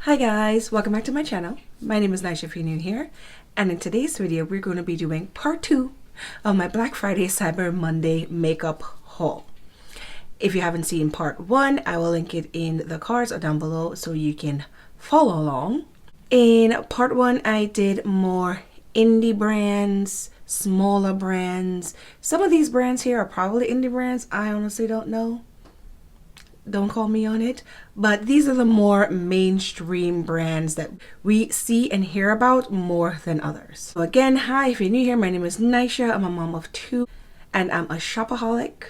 Hi guys, welcome back to my channel. My name is Naisha if you're new here, and in today's video we're going to be doing part 2 of my Black Friday Cyber Monday makeup haul. If you haven't seen part 1, I will link it in the cards or down below so you can follow along. In part 1 I did more indie brands, smaller brands. Some of these brands here are probably indie brands. I honestly don't know. Don't call me on it, but these are the more mainstream brands that we see and hear about more than others. So again, hi, if you're new here, my name is Naisha. I'm a mom of 2 and I'm a shopaholic.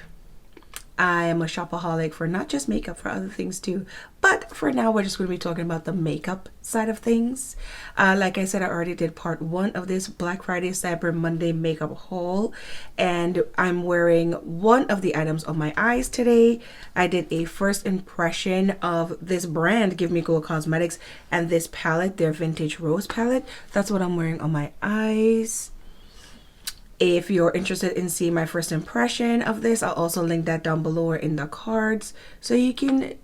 I am a shopaholic for not just makeup, for other things too, but for now we're just going to be talking about the makeup side of things. Like I said, I already did part 1 of this Black Friday Cyber Monday makeup haul, and I'm wearing one of the items on my eyes today. I did a first impression of this brand, Give Me Gold Cosmetics, and this palette, their Vintage Rose palette. That's what I'm wearing on my eyes. If you're interested in seeing my first impression of this, I'll also link that down below or in the cards so you can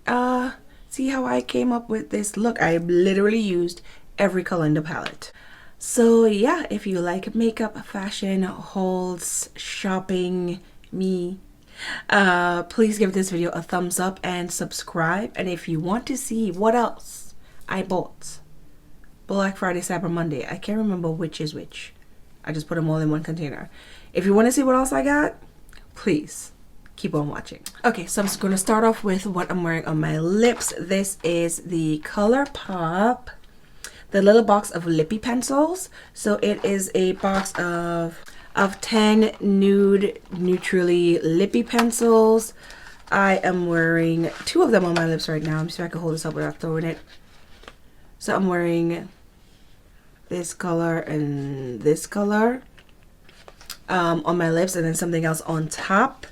see how I came up with this look. I literally used every color in the palette. So yeah, if you like makeup, fashion, hauls, shopping, me, please give this video a thumbs up and subscribe. And if you want to see what else I bought Black Friday Cyber Monday, I can't remember which is which. I just put them all in one container. If you want to see what else I got, please keep on watching. Okay, so I'm just going to start off with what I'm wearing on my lips. This is the ColourPop, the little box of lippy pencils. So it is a box of 10 nude neutrally lippy pencils. I am wearing 2 of them on my lips right now. Let me see if I can hold this up without throwing it. So I'm wearing this color and this color on my lips, and then something else on top.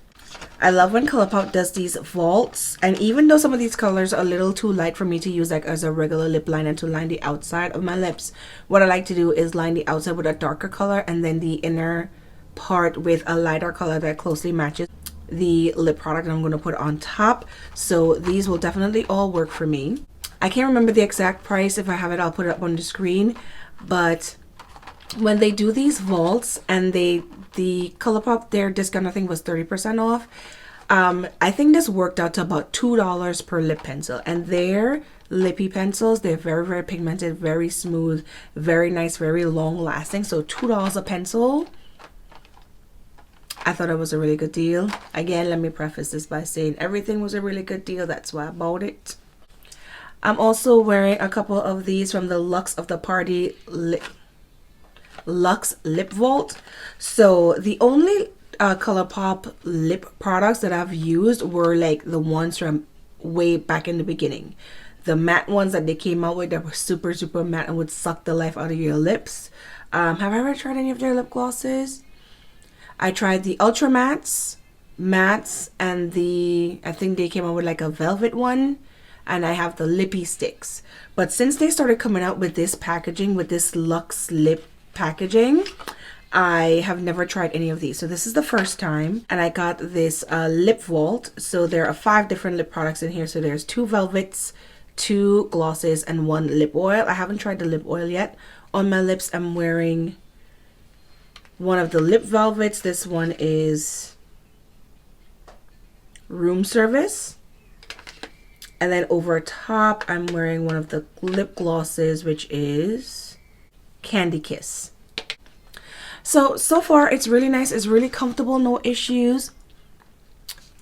I love when ColourPop does these vaults, and even though some of these colors are a little too light for me to use like as a regular lip liner to line the outside of my lips, what I like to do is line the outside with a darker color and then the inner part with a lighter color that closely matches the lip product I'm going to put on top. So these will definitely all work for me. I can't remember the exact price. If I have it, I'll put it up on the screen. But when they do these vaults and the ColourPop, their discount I think was 30% off. I think this worked out to about $2 per lip pencil, and their lippy pencils, they're very, very pigmented, very smooth, very nice, very long lasting. So $2 a pencil, I thought it was a really good deal. Again, let me preface this by saying everything was a really good deal. That's why I bought it. I'm also wearing a couple of these from the Luxe of the Party Luxe Lip Vault. So the only ColourPop lip products that I've used were like the ones from way back in the beginning. The matte ones that they came out with that were super, super matte and would suck the life out of your lips. Have I ever tried any of their lip glosses? I tried the Ultra Mattes, and I think they came out with like a velvet one. And I have the lippy sticks. But since they started coming out with this packaging, with this Luxe lip packaging, I have never tried any of these. So this is the first time. And I got this lip vault. So there are 5 different lip products in here. So there's 2 velvets, 2 glosses, and 1 lip oil. I haven't tried the lip oil yet. On my lips, I'm wearing one of the lip velvets. This one is Room Service. And then over top, I'm wearing one of the lip glosses, which is Candy Kiss. So far, it's really nice. It's really comfortable. No issues.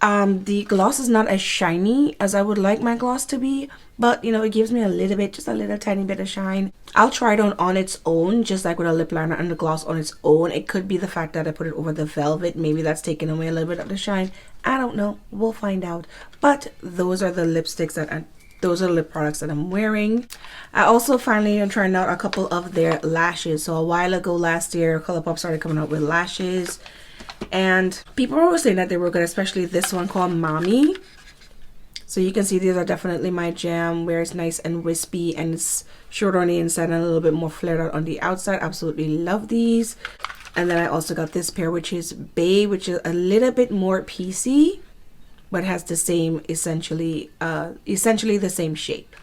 The gloss is not as shiny as I would like my gloss to be. But, you know, it gives me a little bit, just a little tiny bit of shine. I'll try it on its own, just like with a lip liner and the gloss on its own. It could be the fact that I put it over the velvet. Maybe that's taking away a little bit of the shine. I don't know. We'll find out. But those are the lipsticks those are the lip products that I'm wearing. I also finally am trying out a couple of their lashes. So a while ago last year, ColourPop started coming out with lashes. And people were saying that they were good, especially this one called Mommy. So you can see these are definitely my jam, where it's nice and wispy and it's short on the inside and a little bit more flared out on the outside. Absolutely love these. And then I also got this pair, which is Bae, which is a little bit more piecey, but has the same essentially the same shape.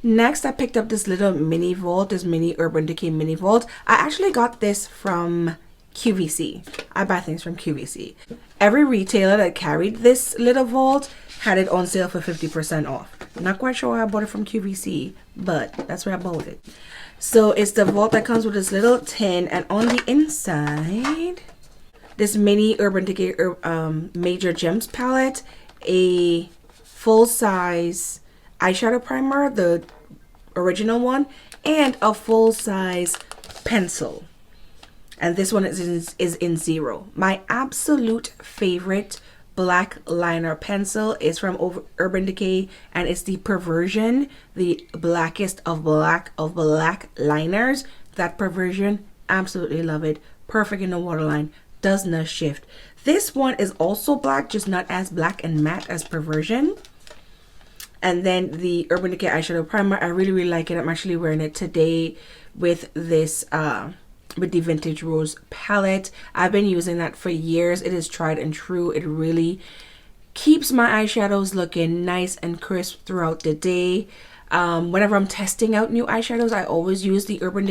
Next, I picked up this little mini vault, this mini Urban Decay mini vault. I actually got this from QVC. I buy things from QVC. Every retailer that carried this little vault had it on sale for 50% off. Not quite sure why I bought it from QVC, but that's where I bought it. So it's the vault that comes with this little tin, and on the inside, this mini Urban Decay Major Gems palette, a full-size eyeshadow primer, the original one, and a full-size pencil. And this one is in 0. My absolute favorite black liner pencil is from Urban Decay, and it's the Perversion, the blackest of black liners. That Perversion, absolutely love it. Perfect in the waterline, does not shift. This one is also black, just not as black and matte as Perversion. And then the Urban Decay eyeshadow primer, I really like it. I'm actually wearing it today with this with the Vintage Rose palette. I've been using that for years. It is tried and true. It really keeps my eyeshadows looking nice and crisp throughout the day. Whenever I'm testing out new eyeshadows, I always use the Urban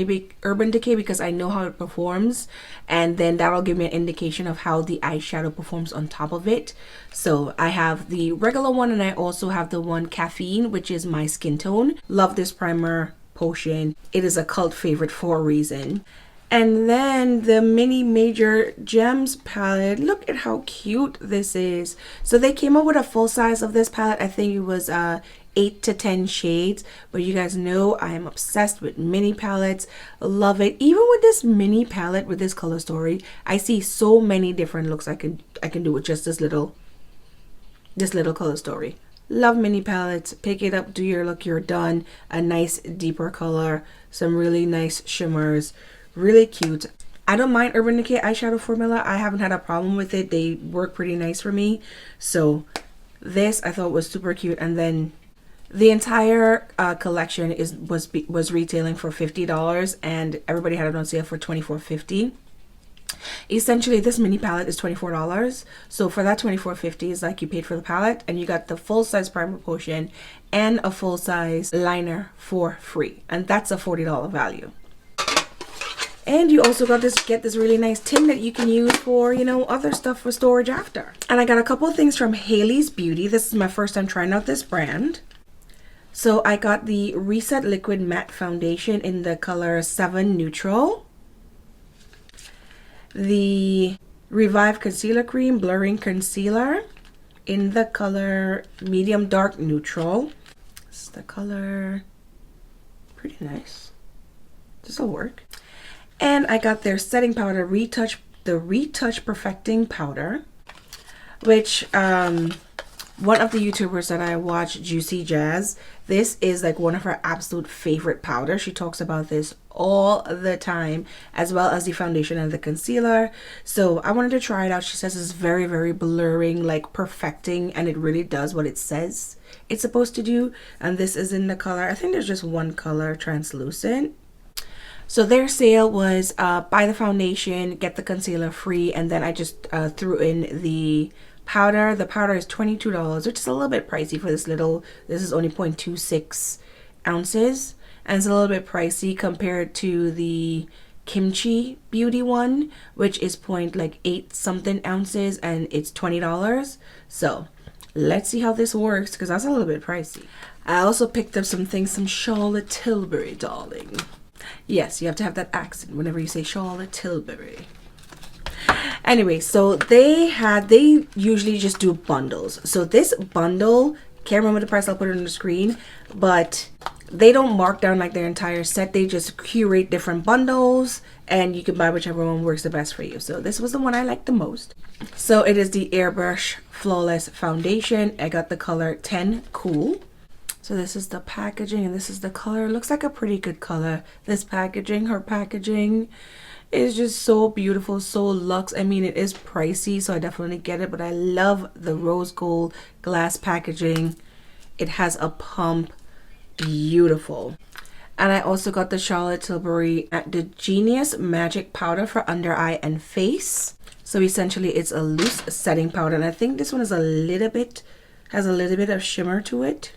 Decay because I know how it performs, and then that'll give me an indication of how the eyeshadow performs on top of it. So I have the regular one, and I also have the one Caffeine, which is my skin tone. Love this primer potion. It is a cult favorite for a reason. And then the mini Major Gems palette. Look at how cute this is. So they came up with a full size of this palette. I think it was 8 to 10 shades, but you guys know I am obsessed with mini palettes. Love it. Even with this mini palette, with this color story, I see so many different looks I can do with just this little color story. Love mini palettes. Pick it up, do your look, you're done. A nice deeper color, some really nice shimmers, really cute. I don't mind Urban Decay eyeshadow formula. I haven't had a problem with it. They work pretty nice for me. So this I thought was super cute. And then the entire collection was retailing for $50, and everybody had it on sale for $24.50. Essentially, this mini palette is $24. So for that $24.50 is like you paid for the palette, and you got the full-size primer potion and a full-size liner for free, and that's a $40 value. And you also get this really nice tin that you can use for, you know, other stuff for storage after. And I got a couple of things from Hailey's Beauty. This is my first time trying out this brand. So I got the Reset Liquid Matte Foundation in the color 7 Neutral. The Revive Concealer Cream Blurring Concealer in the color Medium Dark Neutral. This is the color. Pretty nice. This will work. And I got their setting powder, the Retouch Perfecting Powder, which one of the YouTubers that I watch, Juicy Jazz, this is like one of her absolute favorite powders. She talks about this all the time, as well as the foundation and the concealer. So I wanted to try it out. She says it's very, very blurring, like perfecting, and it really does what it says it's supposed to do. And this is in the color, I think there's just one color, translucent. So their sale was buy the foundation, get the concealer free, and then I just threw in the powder. The powder is $22, which is a little bit pricey for this is only 0.26 ounces, and it's a little bit pricey compared to the Kimchi Beauty one, which is 0.8 something ounces, and it's $20. So let's see how this works, because that's a little bit pricey. I also picked up some things, some Charlotte Tilbury, darling. Yes, you have to have that accent whenever you say Charlotte Tilbury. Anyway, so they usually just do bundles. So this bundle, can't remember the price, I'll put it on the screen, but they don't mark down like their entire set. They just curate different bundles, and you can buy whichever one works the best for you. So this was the one I liked the most. So it is the Airbrush Flawless Foundation. I got the color 10 Cool. So this is the packaging, and this is the color. It looks like a pretty good color. This packaging, her packaging is just so beautiful, so luxe. I mean, it is pricey, so I definitely get it, but I love the rose gold glass packaging. It has a pump, beautiful. And I also got the Charlotte Tilbury the Genius Magic Powder for under eye and face. So essentially it's a loose setting powder, and I think this one is has a little bit of shimmer to it.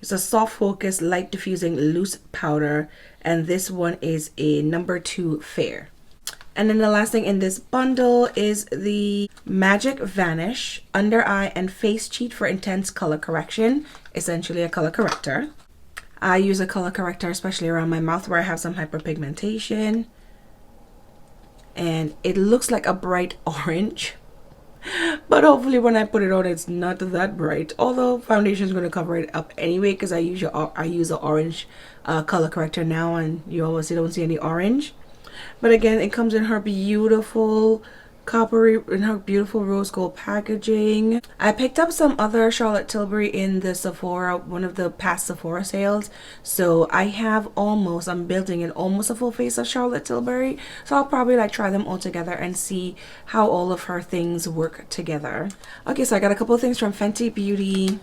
It's a soft focus, light diffusing loose powder, and this one is a number 2 fair. And then the last thing in this bundle is the Magic Vanish Under Eye and Face Cheat for Intense Color Correction, essentially a color corrector. I use a color corrector especially around my mouth where I have some hyperpigmentation. And it looks like a bright orange. But hopefully when I put it on, it's not that bright. Although foundation is going to cover it up anyway because I use an orange color corrector now, and you obviously don't see any orange. But again, it comes in her beautiful rose gold packaging. I picked up some other Charlotte Tilbury in the Sephora, one of the past Sephora sales. So I have I'm building in almost a full face of Charlotte Tilbury. So I'll probably like try them all together and see how all of her things work together. Okay, so I got a couple of things from Fenty Beauty.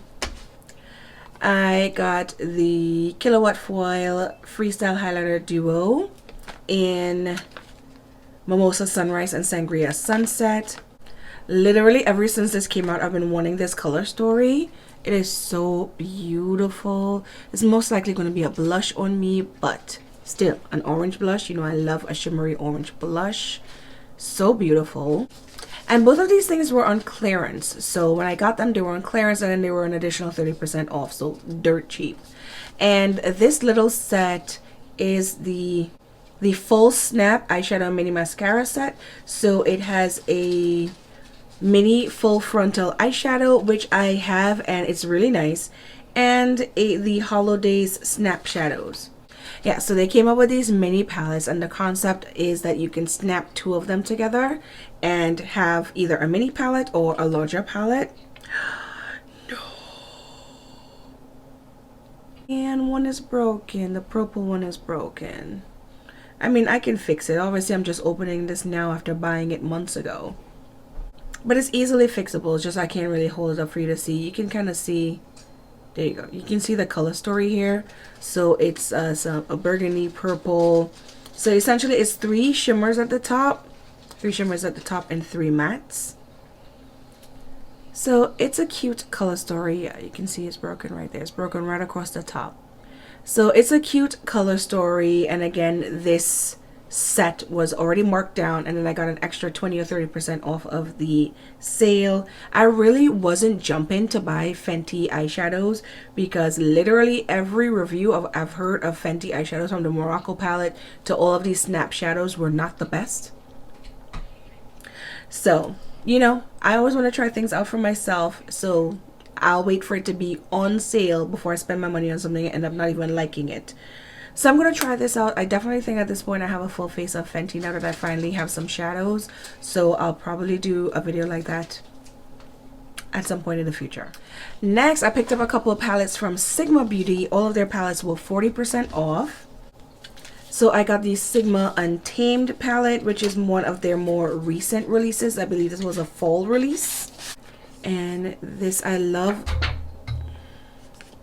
I got the Killawatt Foil Freestyle Highlighter Duo in Mimosa Sunrise and Sangria Sunset. Literally ever since this came out, I've been wanting this color story. It is so beautiful. It's most likely going to be a blush on me, but still an orange blush. You know, I love a shimmery orange blush. So beautiful. And both of these things were on clearance. So when I got them, they were on clearance, and then they were an additional 30% off. So dirt cheap. And this little set is the Full Snap Eyeshadow Mini Mascara set. So it has a mini full frontal eyeshadow, which I have, and it's really nice, and the Holidays Snap Shadows. Yeah, so they came up with these mini palettes, and the concept is that you can snap 2 of them together and have either a mini palette or a larger palette. No. And one is broken. The purple one is broken. I mean, I can fix it. Obviously, I'm just opening this now after buying it months ago. But it's easily fixable. It's just I can't really hold it up for you to see. You can kind of see. There you go. You can see the color story here. So it's a burgundy purple. So essentially, it's 3 shimmers at the top. 3 shimmers at the top and 3 mattes. So it's a cute color story. Yeah, you can see it's broken right there. It's broken right across the top. So it's a cute color story, and again, this set was already marked down, and then I got an extra 20 or 30% off of the sale. I really wasn't jumping to buy Fenty eyeshadows because literally every review I've heard of Fenty eyeshadows, from the Morocco palette to all of these snap shadows, were not the best. So, you know, I always want to try things out for myself, so I'll wait for it to be on sale before I spend my money on something and end up not even liking it. So I'm going to try this out. I definitely think at this point I have a full face of Fenty now that I finally have some shadows. So I'll probably do a video like that at some point in the future. Next, I picked up a couple of palettes from Sigma Beauty. All of their palettes were 40% off. So I got the Sigma Untamed palette, which is one of their more recent releases. I believe this was a fall release. And this I love.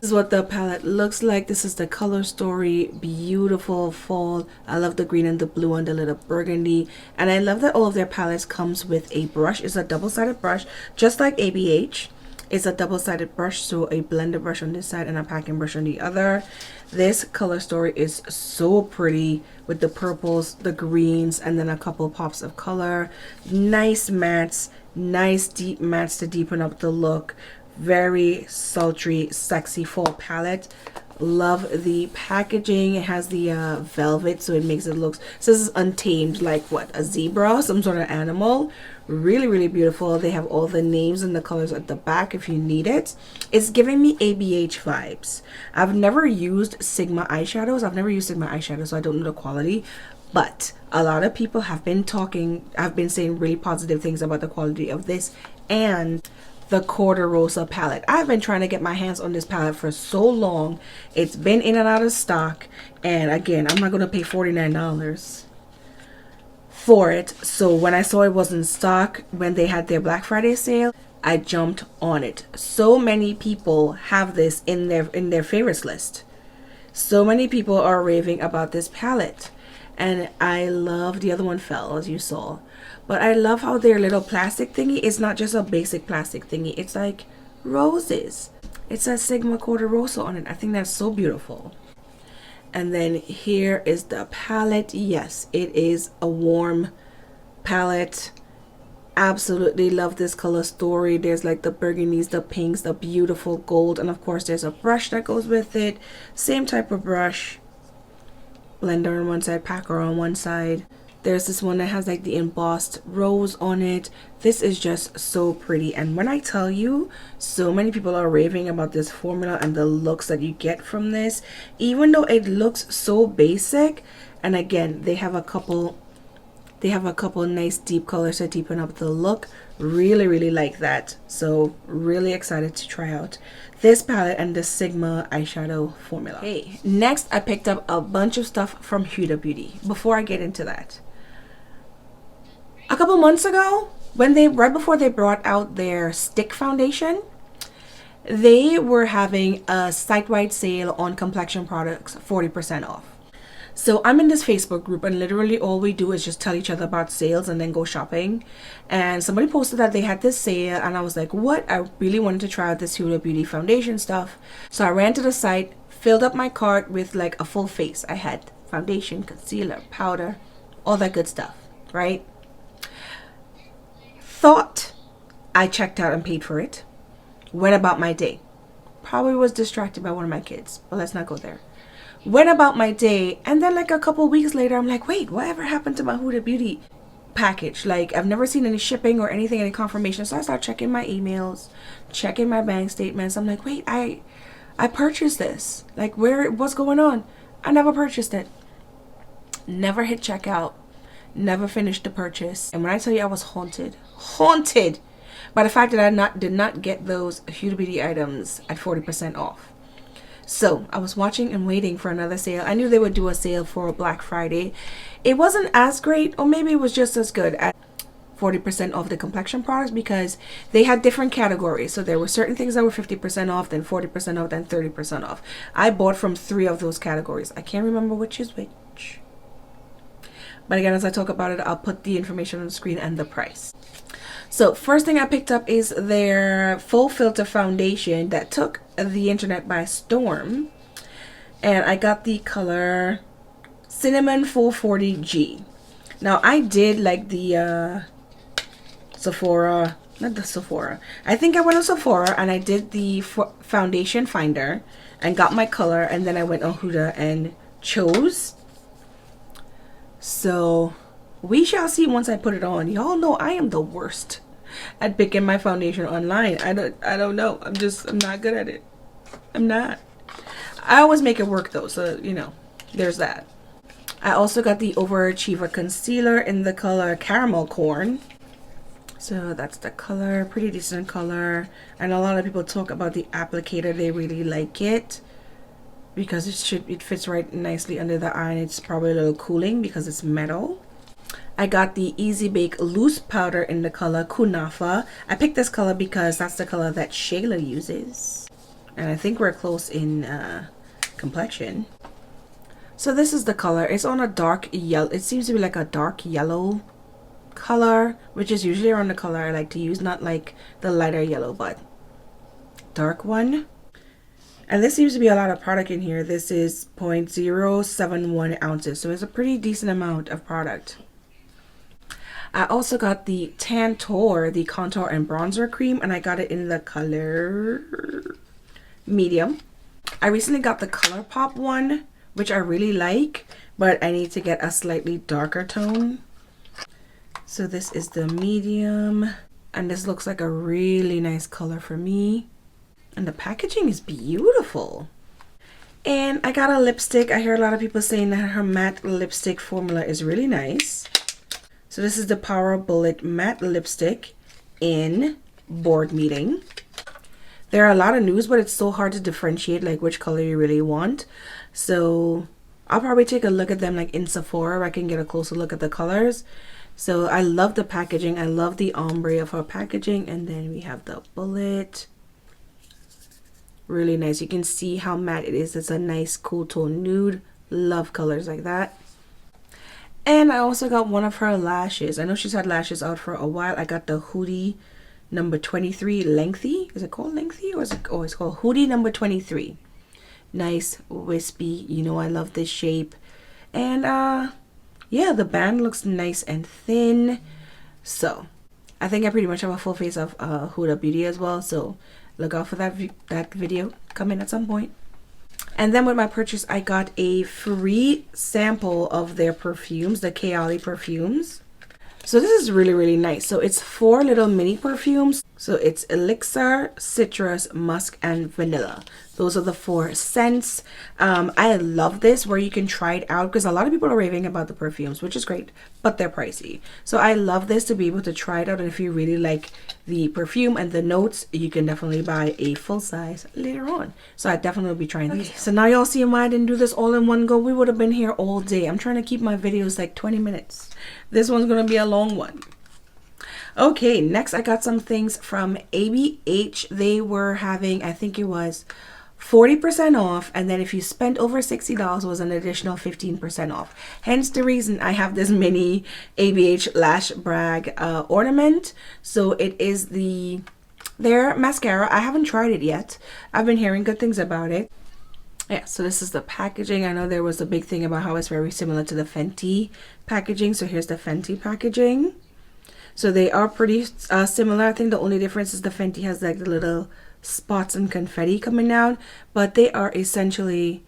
This is what the palette looks like. This is the color story. Beautiful fall. I love the green and the blue and the little burgundy. And I love that all of their palettes comes with a brush. It's a double-sided brush, just like ABH. It's a double-sided brush, so a blender brush on this side and a packing brush on the other. This color story is so pretty with the purples, the greens, and then a couple pops of color. Nice mattes, nice deep mattes to deepen up the look. Very sultry, sexy fall palette. Love the packaging. It has the velvet, so it makes it look, so this is Untamed, like what, a zebra, some sort of animal. Really, really beautiful. They have all the names and the colors at the back if you need it. It's giving me ABH vibes. I've never used Sigma eyeshadows. So I don't know the quality, but a lot of people have been saying really positive things about the quality of this and the Quarter Rosa palette. I've been trying to get my hands on this palette for so long. It's been in and out of stock, and again, I'm not going to pay $49 for it. So when I saw it was in stock when they had their Black Friday sale, I jumped on it. So many people have this in their favorites list. So many people are raving about this palette, and I love, the other one fell as you saw, but I love how their little plastic thingy is not just a basic plastic thingy. It's like roses. It says Sigma Quarter Rosso on it. I think that's so beautiful. And then here is the palette. Yes, it is a warm palette. Absolutely love this color story. There's like the burgundies, the pinks, the beautiful gold, and of course there's a brush that goes with it. Same type of brush. Blender on one side, packer on one side. There's this one that has like the embossed rose on it. This is just so pretty, and when I tell you, so many people are raving about this formula and the looks that you get from this, even though it looks so basic. And again, they have a couple nice deep colors to deepen up the look. Really like that. So really excited to try out this palette and the Sigma eyeshadow formula. Okay, next I picked up a bunch of stuff from Huda Beauty. Before I get into that, a couple months ago, right before they brought out their stick foundation, they were having a site-wide sale on complexion products, 40% off. So I'm in this Facebook group, and literally all we do is just tell each other about sales and then go shopping. And somebody posted that they had this sale, and I was like, what? I really wanted to try out this Huda Beauty foundation stuff. So I ran to the site, filled up my cart with like a full face. I had foundation, concealer, powder, all that good stuff, right? Thought I checked out and paid for it. Went about my day. Probably was distracted by one of my kids, but let's not go there. Went about my day, and then like a couple weeks later, I'm like, wait, whatever happened to my Huda Beauty package? Like, I've never seen any shipping or anything, any confirmation. So I start checking my emails, checking my bank statements. I'm like, wait, I purchased this. Like, what's going on? I never purchased it. Never hit checkout. Never finished the purchase. And when I tell you I was haunted by the fact that I did not get those Huda Beauty items at 40% off. So I was watching and waiting for another sale. I knew they would do a sale for Black Friday. It wasn't as great, or maybe it was just as good at 40% off the complexion products, because they had different categories. So there were certain things that were 50% off, then 40% off, then 30% off. I bought from 3 of those categories. I can't remember which is which. But again, as I talk about it, I'll put the information on the screen and the price. So first thing I picked up is their full filter foundation that took the internet by storm. And I got the color Cinnamon 440G. Now I did like the Sephora, not the Sephora. I think I went on Sephora and I did the foundation finder and got my color, and then I went on Huda and chose. So we shall see once I put it on. Y'all know I am the worst at picking my foundation online. I don't know. I'm not good at it. I'm not. I always make it work though, so you know, there's that. I also got the Overachiever concealer in the color Caramel Corn. So that's the color, pretty decent color. And a lot of people talk about the applicator. They really like it because it fits right nicely under the eye, and it's probably a little cooling because it's metal. I got the Easy Bake loose powder in the color Kunafa. I picked this color because that's the color that Shayla uses, and I think we're close in complexion. So this is the color. It's on a dark yellow. It seems to be like a dark yellow color, which is usually around the color I like to use, not like the lighter yellow, but dark one. And this seems to be a lot of product in here. This is 0.071 ounces, so it's a pretty decent amount of product. I also got the Tantour, the contour and bronzer cream, and I got it in the color medium. I recently got the ColourPop one, which I really like, but I need to get a slightly darker tone. So this is the medium, and this looks like a really nice color for me. And the packaging is beautiful. And I got a lipstick. I hear a lot of people saying that her matte lipstick formula is really nice. So this is the Power Bullet matte lipstick in Board Meeting. There are a lot of nudes, but it's so hard to differentiate like which color you really want. So I'll probably take a look at them like in Sephora where I can get a closer look at the colors. So I love the packaging. I love the ombre of her packaging. And then we have the bullet. Really nice. You can see how matte it is. It's a nice cool tone nude. Love colors like that. And I also got one of her lashes. I know she's had lashes out for a while. I got the Hootie number 23 lengthy. Is it called lengthy, or is it, oh, it's called hoodie number 23. Nice wispy, you know I love this shape. And yeah, the band looks nice and thin. So I think I pretty much have a full face of Huda Beauty as well, so look out for that video coming at some point. And then with my purchase, I got a free sample of their perfumes, the Kayali perfumes. So this is really, really nice. So it's 4 little mini perfumes. So it's elixir, citrus, musk, and vanilla. Those are the 4 scents. I love this where you can try it out because a lot of people are raving about the perfumes, which is great, but they're pricey. So I love this to be able to try it out. And if you really like the perfume and the notes, you can definitely buy a full size later on. So I definitely will be trying these. So now y'all see why I didn't do this all in one go. We would have been here all day. I'm trying to keep my videos like 20 minutes. This one's going to be a long one. Okay, next I got some things from ABH. They were having, I think it was 40% off, and then if you spent over $60 was an additional 15% off. Hence the reason I have this mini ABH Lash Brag ornament. So it is their mascara. I haven't tried it yet. I've been hearing good things about it. Yeah, so this is the packaging. I know there was a big thing about how it's very similar to the Fenty packaging. So here's the Fenty packaging. So they are pretty similar. I think the only difference is the Fenty has like the little spots and confetti coming out, but they are essentially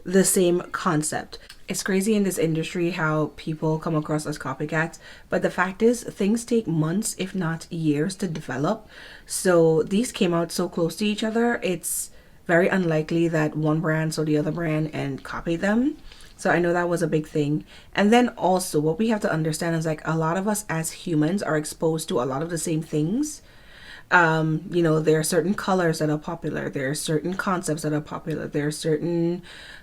the same concept. It's crazy in this industry how people come across as copycats, but the fact is things take months, if not years, to develop. So these came out so close to each other, it's very unlikely that one brand saw the other brand and copied them. So I know that was a big thing. And then also what we have to understand is like a lot of us as humans are exposed to a lot of the same things. You know, there are certain colors that are popular. There are certain concepts that are popular. There are certain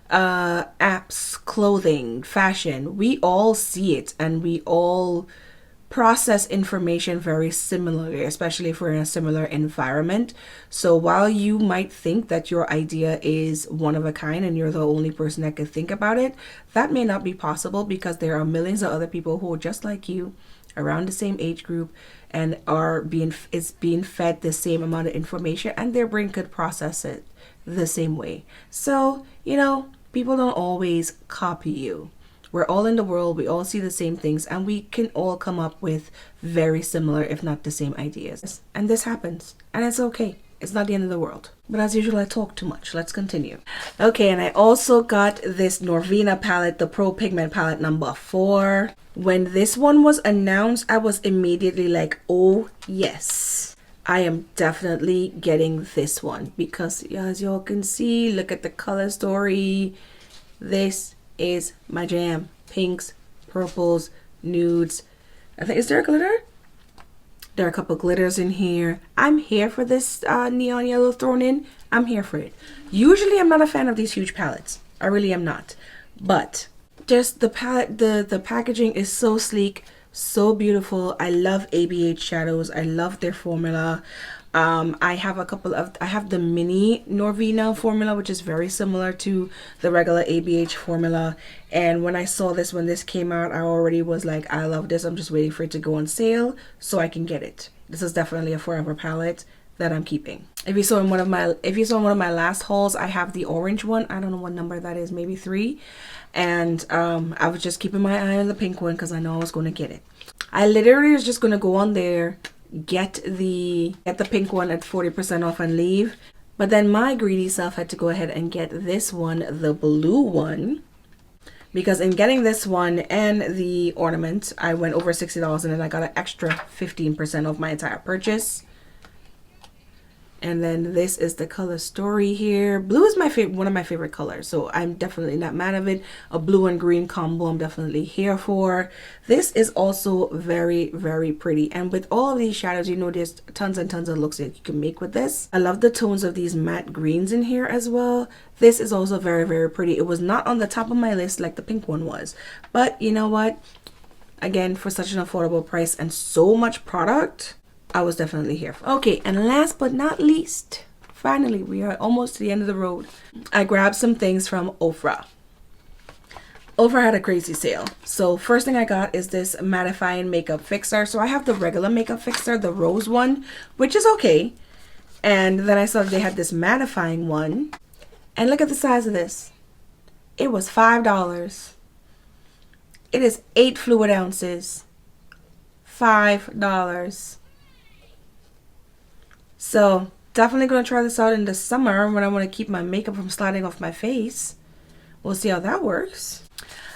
apps, clothing, fashion. We all see it and we all process information very similarly, especially if we're in a similar environment. So while you might think that your idea is one of a kind and you're the only person that could think about it, that may not be possible because there are millions of other people who are just like you around the same age group and are being fed the same amount of information, and their brain could process it the same way. So, you know, people don't always copy you. We're all in the world, we all see the same things, and we can all come up with very similar, if not the same ideas. And this happens, and it's okay. It's not the end of the world. But as usual, I talk too much. Let's continue. Okay, and I also got this Norvina palette, the Pro Pigment palette number 4. When this one was announced, I was immediately like, oh yes, I am definitely getting this one. Because as y'all can see, look at the color story. This is my jam. Pinks, purples, nudes. I think, is there a glitter? There are a couple glitters in here. I'm here for this neon yellow thrown in. I'm here for it. Usually I'm not a fan of these huge palettes. I really am not. But just the palette, the packaging is so sleek, so beautiful. I love ABH shadows. I love their formula. I have the mini Norvina formula, which is very similar to the regular ABH formula. And when I saw this, when this came out, I already was like, I love this. I'm just waiting for it to go on sale so I can get it. This is definitely a forever palette that I'm keeping. If you saw in one of my last hauls, I have the orange one. I don't know what number that is, maybe 3. And I was just keeping my eye on the pink one because I know I was going to get it. I literally was just going to go on there, get the pink one at 40% off and leave. But then my greedy self had to go ahead and get this one, the blue one, because in getting this one and the ornament, I went over $60 and then I got an extra 15% off my entire purchase. And then this is the color story here. Blue is my favorite, one of my favorite colors, so I'm definitely not mad of it. A blue and green combo I'm definitely here for. This is also very, very pretty. And with all of these shadows, you know, there's tons and tons of looks that you can make with this. I love the tones of these matte greens in here as well. This is also very, very pretty. It was not on the top of my list like the pink one was, but you know what? Again, for such an affordable price and so much product, I was definitely here for. Okay, and last but not least, finally, we are almost to the end of the road. I grabbed some things from Ofra. Ofra had a crazy sale. So first thing I got is this mattifying makeup fixer. So I have the regular makeup fixer, the rose one, which is okay. And then I saw they had this mattifying one. And look at the size of this. It was $5. It is 8 fluid ounces. $5. So definitely going to try this out in the summer when I want to keep my makeup from sliding off my face. We'll see how that works.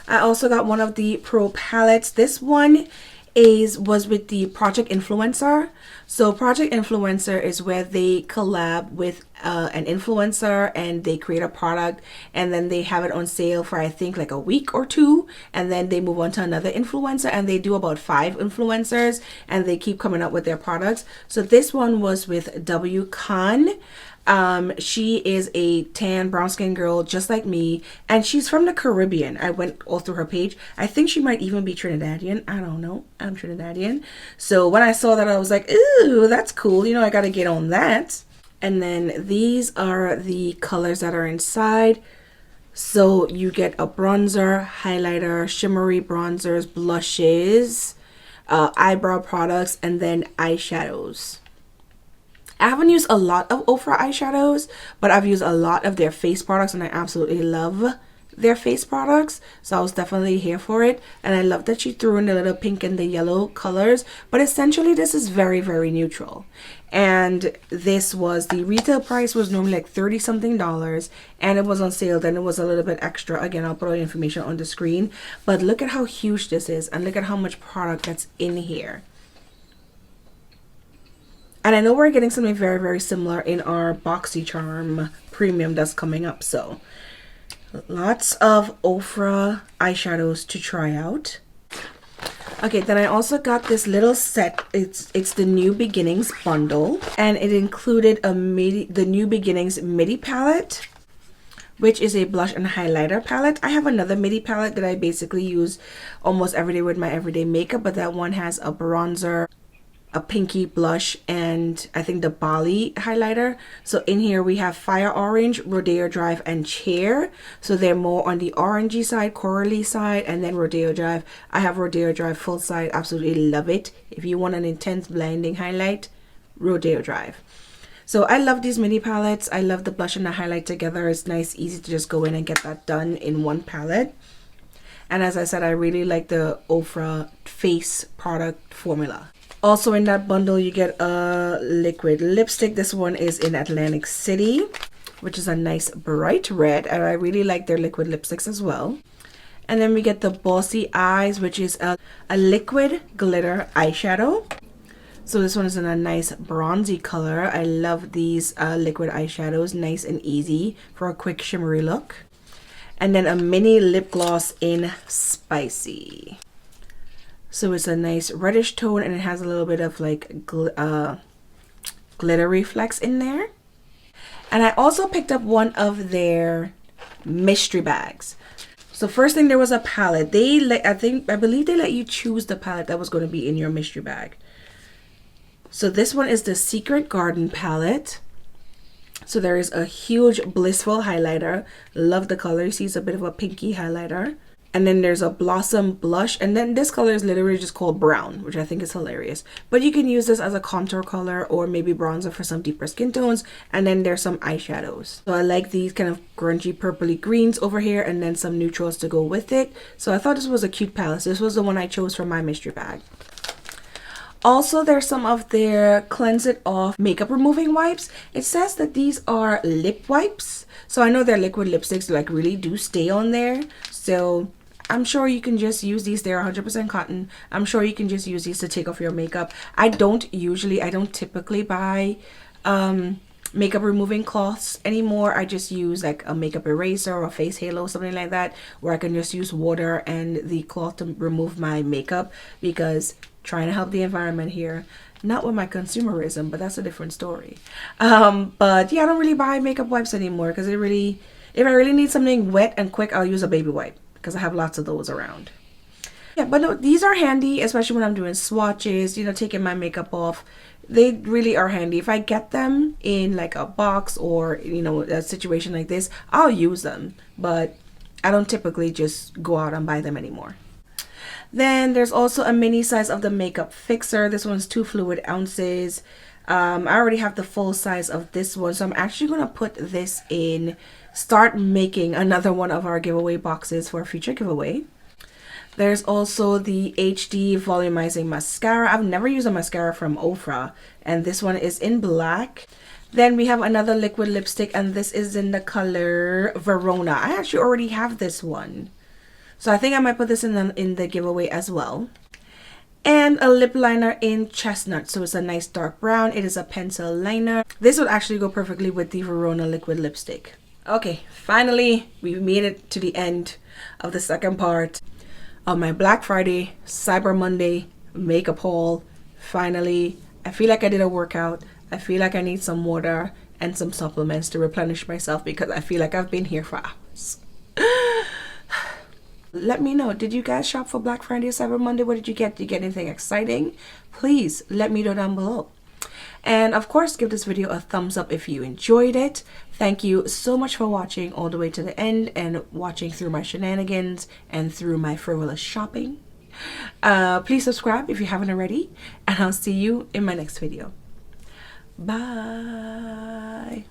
I also got one of the Pro palettes. This one was with the Project Influencer. So Project Influencer is where they collab with an influencer and they create a product and then they have it on sale for I think like a week or two, and then they move on to another influencer, and they do about 5 influencers and they keep coming up with their products. So this one was with W Khan. She is a tan brown skin girl just like me, and she's from the Caribbean. I went all through her page. I think she might even be Trinidadian. I don't know. I'm Trinidadian. So when I saw that, I was like, ooh, that's cool. You know, I gotta get on that. And then these are the colors that are inside. So you get a bronzer, highlighter, shimmery bronzers, blushes, eyebrow products, and then eyeshadows. I haven't used a lot of Ofra eyeshadows, but I've used a lot of their face products and I absolutely love their face products. So I was definitely here for it. And I love that she threw in the little pink and the yellow colors. But essentially this is very, very neutral. And this was, the retail price was normally like $30 something, and it was on sale. Then it was a little bit extra. Again, I'll put all the information on the screen. But look at how huge this is and look at how much product that's in here. And I know we're getting something very, very similar in our BoxyCharm Premium that's coming up. So lots of Ofra eyeshadows to try out. Okay, then I also got this little set. It's the New Beginnings bundle, and it included the New Beginnings midi palette, which is a blush and highlighter palette. I have another midi palette that I basically use almost every day with my everyday makeup, but that one has a bronzer, a pinky blush, and I think the Bali highlighter. So in here we have Fire Orange, Rodeo Drive, and Chair. So they're more on the orangey side, corally side, and then Rodeo Drive. I have Rodeo Drive full side, absolutely love it. If you want an intense blinding highlight, Rodeo Drive. So I love these mini palettes. I love the blush and the highlight together. It's nice, easy to just go in and get that done in one palette. And as I said, I really like the Ofra face product formula. Also in that bundle, you get a liquid lipstick. This one is in Atlantic City, which is a nice bright red. And I really like their liquid lipsticks as well. And then we get the Bossy Eyes, which is a liquid glitter eyeshadow. So this one is in a nice bronzy color. I love these liquid eyeshadows, nice and easy for a quick shimmery look. And then a mini lip gloss in Spicy. So it's a nice reddish tone and it has a little bit of like glitter reflex in there. And I also picked up one of their mystery bags. So first thing, there was a palette. I believe they let you choose the palette that was going to be in your mystery bag. So this one is the Secret Garden palette. So there is a huge Blissful highlighter. Love the color. You see it's a bit of a pinky highlighter. And then there's a Blossom blush. And then this color is literally just called brown, which I think is hilarious. But you can use this as a contour color or maybe bronzer for some deeper skin tones. And then there's some eyeshadows. So I like these kind of grungy purpley greens over here and then some neutrals to go with it. So I thought this was a cute palette. This was the one I chose for my mystery bag. Also, there's some of their Cleanse It Off makeup removing wipes. It says that these are lip wipes. So I know their liquid lipsticks like really do stay on there. So I'm sure you can just use these. They're 100% cotton. I'm sure you can just use these to take off your makeup. I don't typically buy makeup removing cloths anymore. I just use like a makeup eraser or a face halo, something like that, where I can just use water and the cloth to remove my makeup, because trying to help the environment here, not with my consumerism, but that's a different story. But yeah, I don't really buy makeup wipes anymore because if I really need something wet and quick, I'll use a baby wipe because I have lots of those around. Yeah, but no, these are handy, especially when I'm doing swatches, you know, taking my makeup off. They really are handy. If I get them in like a box or, you know, a situation like this, I'll use them. But I don't typically just go out and buy them anymore. Then there's also a mini size of the makeup fixer. This one's 2 fluid ounces. I already have the full size of this one, so I'm actually going to put this in, start making another one of our giveaway boxes for a future giveaway. There's also the HD volumizing mascara. I've never used a mascara from Ofra, and this one is in black. Then we have another liquid lipstick, and this is in the color Verona. I actually already have this one, so I think I might put this in the giveaway as well. And a lip liner in chestnut, so it's a nice dark brown. It is a pencil liner. This would actually go perfectly with the Verona liquid lipstick. Okay, finally we've made it to the end of the second part of my Black Friday, Cyber Monday makeup haul. Finally, I feel like I did a workout. I feel like I need some water and some supplements to replenish myself because I feel like I've been here for hours. Let me know, did you guys shop for Black Friday or Cyber Monday? What did you get? Did you get anything exciting? Please let me know down below. And of course, give this video a thumbs up if you enjoyed it. Thank you so much for watching all the way to the end and watching through my shenanigans and through my frivolous shopping. Please subscribe if you haven't already, and I'll see you in my next video. Bye.